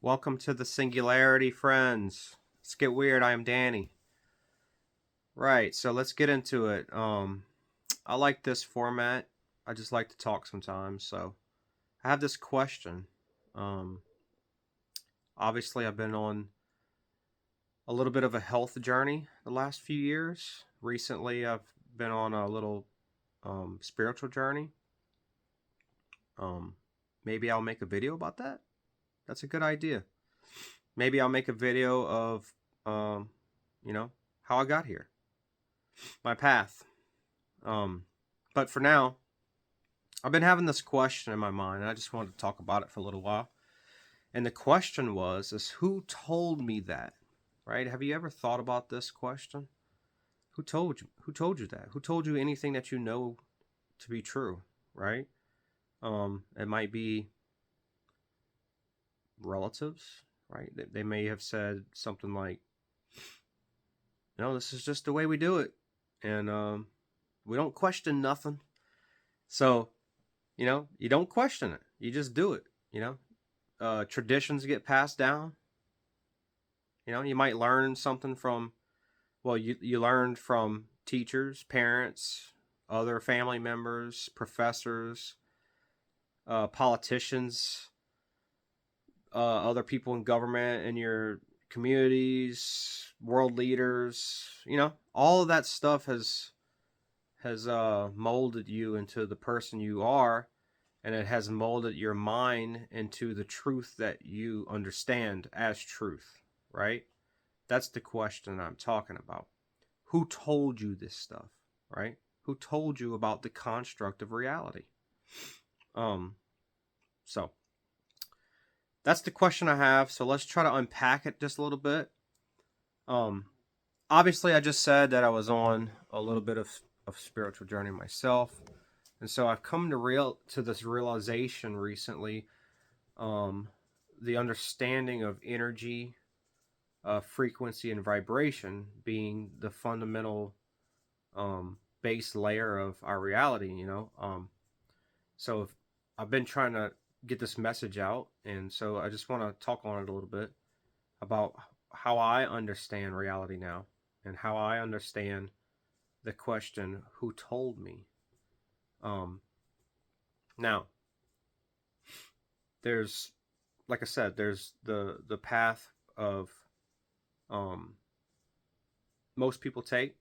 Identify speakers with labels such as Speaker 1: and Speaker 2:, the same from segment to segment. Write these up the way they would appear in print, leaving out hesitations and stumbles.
Speaker 1: Welcome to the Singularity, friends. Let's get weird. I am Danny. Right, so let's get into it. I like this format. I just like to talk sometimes. So I have this question. Um, Obviously, I've been on a little bit of a health journey the last few years. Recently, I've been on a little spiritual journey. Um, Maybe I'll make a video about that. That's a good idea. Maybe I'll make a video of, um, you know, how I got here, my path. Um, but for now, I've been having this question in my mind, and I just wanted to talk about it for a little while. And the question is who told me that? Right? Have you ever thought about this question? Who told you? Who told you that? Who told you anything that you know to be true? Right? It might be relatives, right? They may have said something like, "No, this is just the way we do it, and we don't question nothing." So you don't question it. You just do it. Traditions get passed down. You might learn something from, well, you learned from teachers, parents, other family members, professors, politicians, other people in government, in your communities, world leaders. All of that stuff has molded you into the person you are, and it has molded your mind into the truth that you understand as truth, right? That's the question I'm talking about. Who told you this stuff, right? Who told you about the construct of reality? Um, so that's the question I have. So let's try to unpack it just a little bit. Um, Obviously, I just said that I was on a little bit of spiritual journey myself, and so I've come to this realization recently. Um, the understanding of energy, frequency, and vibration being the fundamental base layer of our reality. So I've been trying to get this message out, and so I just want to talk on it a little bit about how I understand reality now, and how I understand the question, who told me? Um, Now, there's, like I said, there's the path of um, most people take,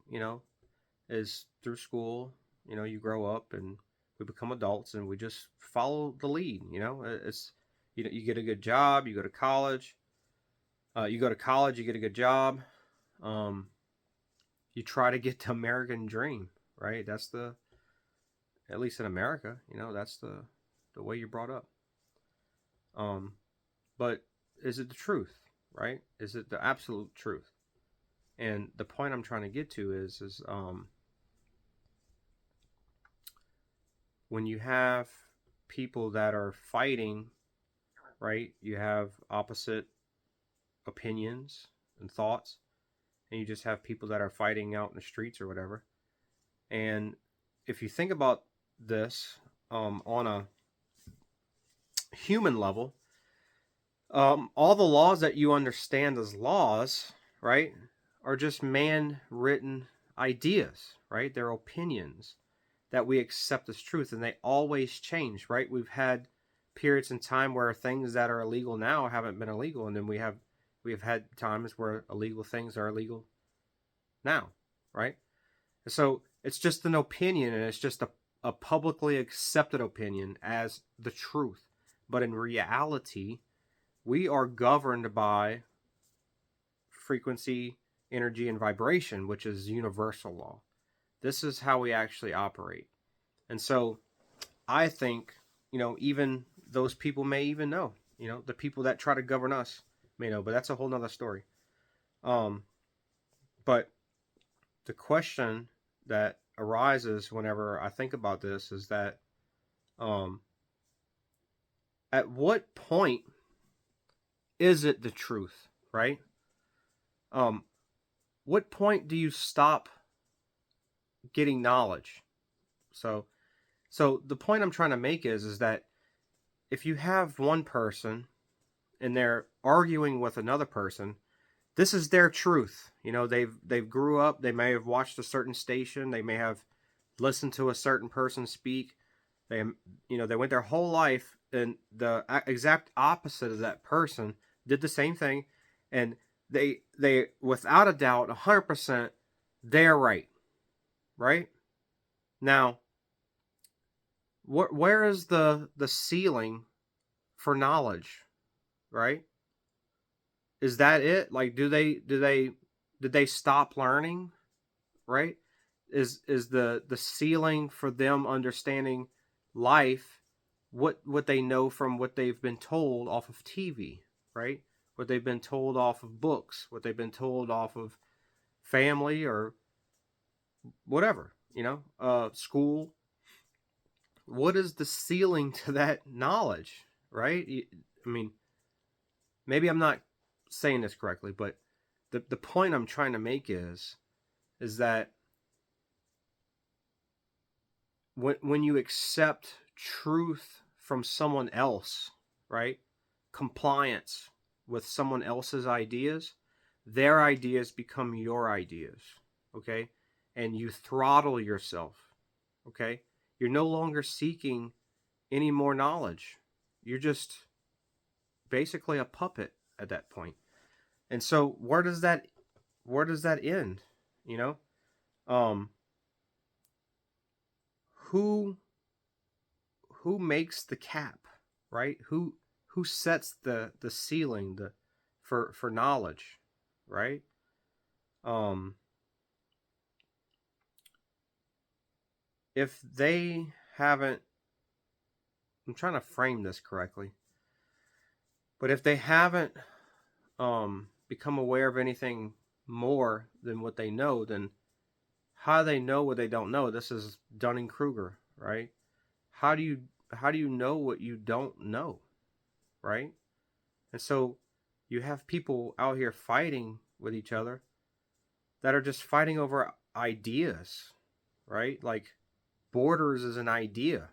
Speaker 1: is through school. You grow up and we become adults and we just follow the lead. It's you get a good job, you go to college, you get a good job. Um, you try to get the American dream, right? That's the At least in America, that's the way you're brought up. Um, but is it the truth, right? Is it the absolute truth? And the point I'm trying to get to is when you have people that are fighting, right? You have opposite opinions and thoughts, and you just have people that are fighting out in the streets or whatever. And if you think about this on a human level, all the laws that you understand as laws, right, are just man written ideas, right? They're opinions that we accept as truth, and they always change, right? We've had periods in time where things that are illegal now haven't been illegal, and then we have had times where illegal things are illegal now, right? So it's just an opinion, and it's just a publicly accepted opinion as the truth. But in reality, we are governed by frequency, energy, and vibration, which is universal law. This is how we actually operate. And so I think, even those people may even know, the people that try to govern us may know, but that's a whole nother story. Um, but the question that arises whenever I think about this is that um, at what point is it the truth, right? Um, what point do you stop getting knowledge? So, so the point I'm trying to make is that if you have one person and they're arguing with another person, this is their truth. You know, they've grew up, they may have watched a certain station, they may have listened to a certain person speak. They, they went their whole life, and the exact opposite of that person did the same thing, and they without a doubt, 100%, they're right. Right? Now, where is the ceiling for knowledge? Right? Is that it? Like, did they stop learning? Right? Is the ceiling for them understanding life what they know from what they've been told off of TV, right? What they've been told off of books, what they've been told off of family or whatever, school. What is the ceiling to that knowledge, right? I mean, maybe I'm not saying this correctly, but the point I'm trying to make is that when you accept truth from someone else, right? Compliance with someone else's ideas, their ideas become your ideas, okay? And you throttle yourself, okay? You're no longer seeking any more knowledge. You're just basically a puppet at that point. And so where does that end? You know? Um who who makes the cap, right? Who sets the ceiling for knowledge, right? Um if they haven't, I'm trying to frame this correctly, but if they haven't become aware of anything more than what they know, then how do they know what they don't know? This is Dunning-Kruger, right? How do you know what you don't know, right? And so you have people out here fighting with each other that are just fighting over ideas, right? Like borders is an idea.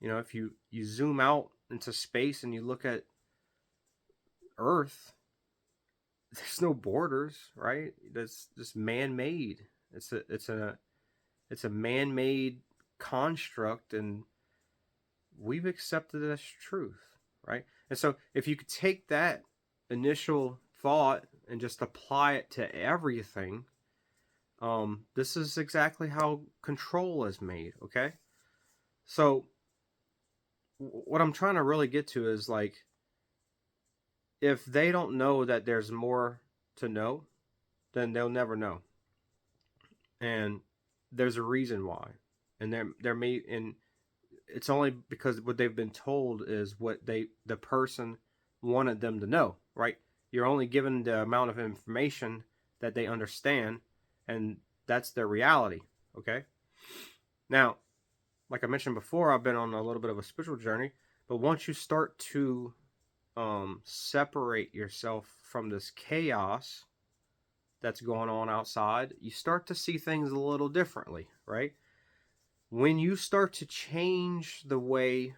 Speaker 1: If you zoom out into space and you look at Earth, there's no borders, right? That's just man-made. It's a man-made construct, and we've accepted it as truth, right? And so if you could take that initial thought and just apply it to everything, this is exactly how control is made, okay? So what I'm trying to really get to is, like, if they don't know that there's more to know, then they'll never know. And there's a reason why. And and it's only because what they've been told is what the person wanted them to know, right? You're only given the amount of information that they understand, and that's their reality, okay? Now, like I mentioned before, I've been on a little bit of a spiritual journey, but once you start to separate yourself from this chaos that's going on outside, you start to see things a little differently, right? When you start to change the way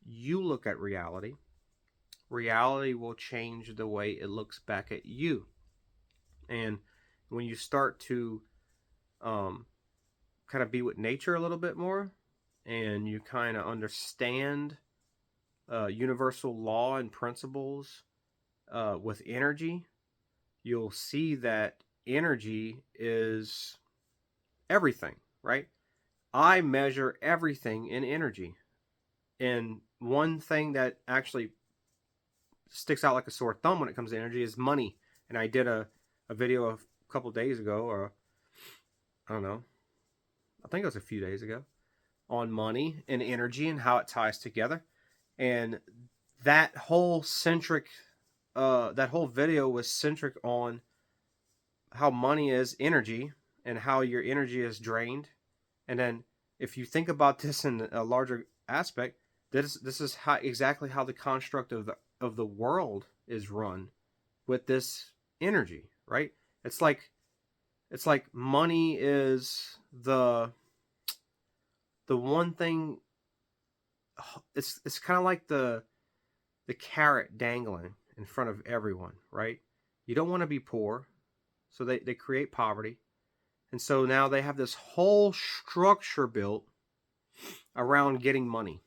Speaker 1: you look at reality, reality will change the way it looks back at you. And when you start to kind of be with nature a little bit more, and you kind of understand universal law and principles with energy, you'll see that energy is everything, right? I measure everything in energy. And one thing that actually sticks out like a sore thumb when it comes to energy is money. And I did a video a couple days ago, or I don't know, I think it was a few days ago, on money and energy and how it ties together. And that whole that whole video was centric on how money is energy and how your energy is drained. And then if you think about this in a larger aspect, this is exactly how the construct of the world is run with this energy, right? It's like money is the one thing. It's kind of like the carrot dangling in front of everyone, right? You don't want to be poor, so they create poverty. And so now they have this whole structure built around getting money,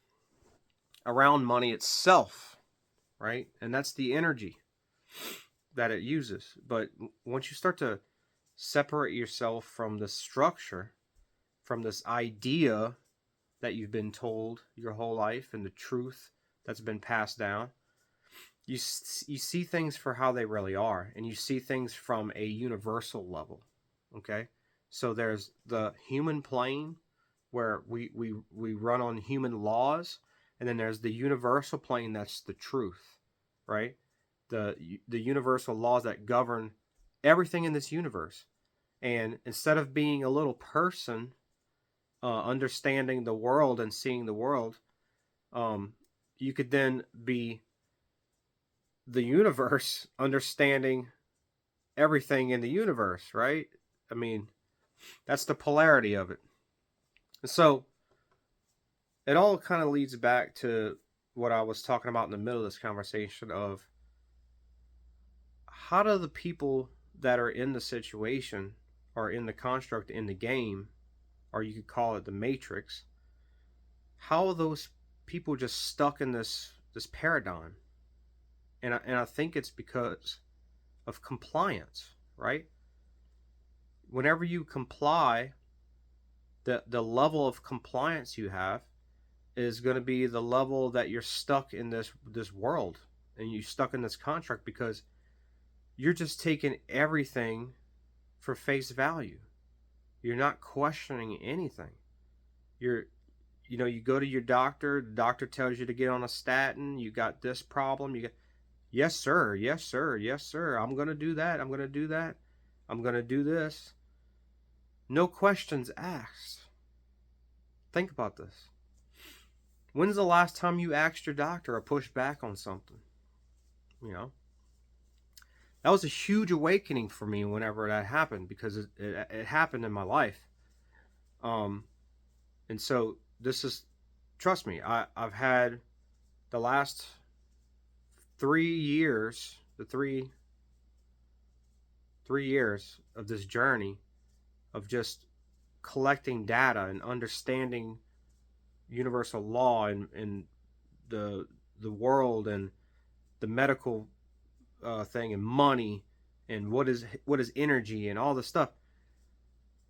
Speaker 1: around money itself, right? And that's the energy that it uses. But once you start to separate yourself from the structure, from this idea that you've been told your whole life and the truth that's been passed down, you see things for how they really are, and you see things from a universal level. Okay, so there's the human plane where we run on human laws, and then there's the universal plane that's the truth, right? The universal laws that govern everything in this universe. And instead of being a little person, understanding the world and seeing the world, you could then be the universe, understanding everything in the universe, right? I mean, that's the polarity of it. And so it all kind of leads back to what I was talking about in the middle of this conversation of how do the people that are in the situation or in the construct in the game, or you could call it the matrix, how are those people just stuck in this paradigm? And I think it's because of compliance, right? Whenever you comply, the level of compliance you have is going to be the level that you're stuck in this world, and you're stuck in this contract because you're just taking everything for face value. You're not questioning anything. You're you go to your doctor, the doctor tells you to get on a statin, you got this problem, you got, yes sir, yes sir, yes sir, I'm going to do that, I'm going to do that, I'm going to do this. No questions asked. Think about this. When's the last time you asked your doctor or pushed back on something? You know, that was a huge awakening for me whenever that happened, because it happened in my life. Um, and so this is, trust me, I've had the last 3 years, the three years of this journey of just collecting data and understanding universal law and the the world and the medical thing and money and what is energy and all this stuff.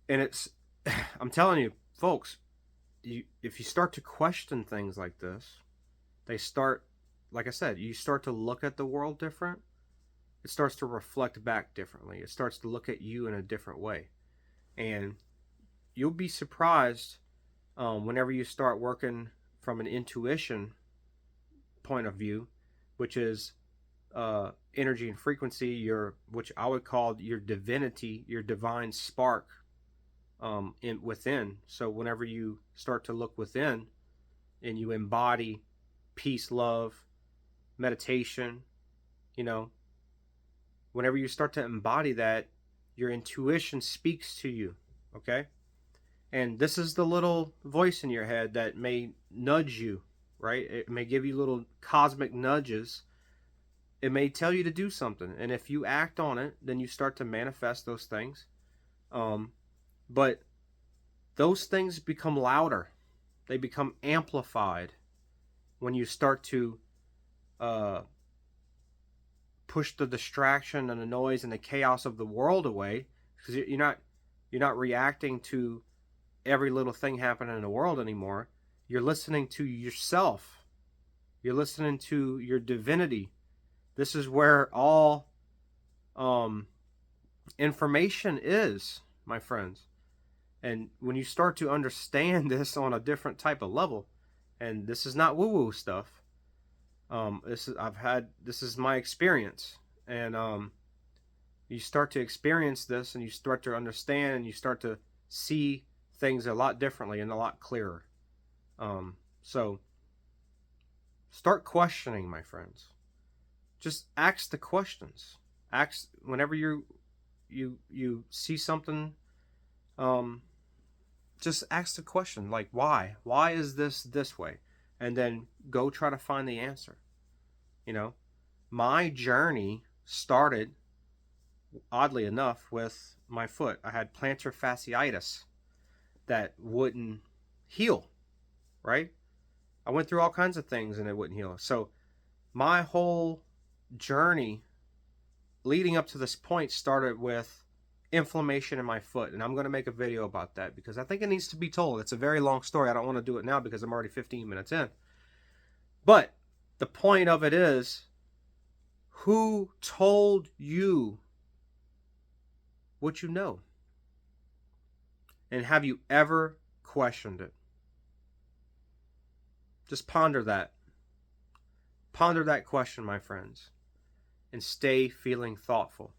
Speaker 1: And it's I'm telling you, folks, if you start to question things like this, they start, like I said, you start to look at the world different. It starts to reflect back differently. It starts to look at you in a different way, and you'll be surprised whenever you start working from an intuition point of view, which is energy and frequency, which I would call your divinity, your divine spark within. So whenever you start to look within and you embody peace, love, meditation, you know, whenever you start to embody that, your intuition speaks to you, okay? And this is the little voice in your head that may nudge you, right? It may give you little cosmic nudges. It may tell you to do something, and if you act on it, then you start to manifest those things. But those things become louder. They become amplified when you start to uh, push the distraction and the noise and the chaos of the world away, because you're not reacting to every little thing happening in the world anymore. You're listening to yourself. You're listening to your divinity. This is where all information is, my friends. And when you start to understand this on a different type of level, and this is not woo-woo stuff. This is my experience, and you start to experience this, and you start to understand, and you start to see things a lot differently and a lot clearer. So start questioning, my friends. Just ask the questions. Ask whenever you see something. Just ask the question, like, why is this way, and then go try to find the answer. You know, my journey started, oddly enough, with my foot. I had plantar fasciitis that wouldn't heal, right? I went through all kinds of things and it wouldn't heal. So my whole journey leading up to this point started with inflammation in my foot. And I'm going to make a video about that because I think it needs to be told. It's a very long story. I don't want to do it now because I'm already 15 minutes in. But the point of it is, who told you what you know? And have you ever questioned it? Just ponder that. Ponder that question, my friends, and stay feeling thoughtful.